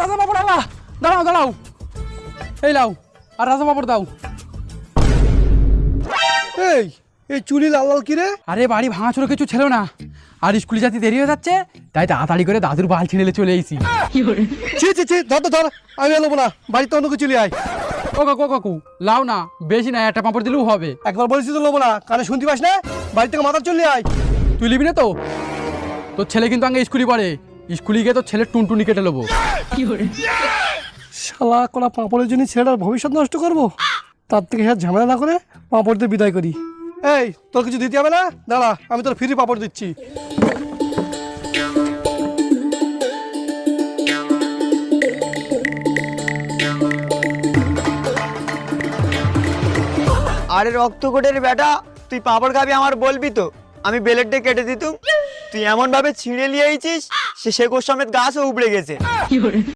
রাজা পাপড় আলা, দাঁড়াও দাঁড়াও, এই লাও আর রাজা পাপড় দাও। এই এই চুলি লাল লাল কি রে? আরে বাড়ি ভাঙাচোর কিছু ছিল না, আর স্কুলে যাতে দেরি হয়ে যাচ্ছে তাই তাড়াতাড়ি করে দাদুর বাল ছিঁড়ে চলে এসেছি। ছি ছি ছি, ধর তো ধর, আমি এলোবো না, বাড়িতে অন্য কিছু চলে আয়। ও কাকু ও কাকু, লাও না, বেশি না, একটা পাঁপড় দিলেও হবে। একবার বলেছি তো লোবো না, কানে শুনতে পাস না? বাড়ি থেকে মাথা চলে আয়। তুই নিবি না তো? তোর ছেলে কিন্তু আগে স্কুলে পড়ে, স্কুলে গিয়ে তোর ছেলের টুনটুনি কেটে নেবো। শালা কোলা পাঁপড়ের জন্য ছেলেটার ভবিষ্যৎ নষ্ট করবো, তার থেকে হ্যাঁ ঝামেলা না করে পাঁপড় দিয়ে বিদায় করি। এই তোর কিছু দিতে হবে না, দাঁড়া আমি তোর ফ্রি পাঁপড় দিচ্ছি। আরে রক্তকোটের বেটা, তুই পাঁপড় খাবি আমার বলবি তো, আমি বেলেটটা কেটে দিতুম। তুই এমন ভাবে ছিঁড়ে নিয়ে আইছিস সে শেকড় সমেত গাছও উপড়ে গেছে।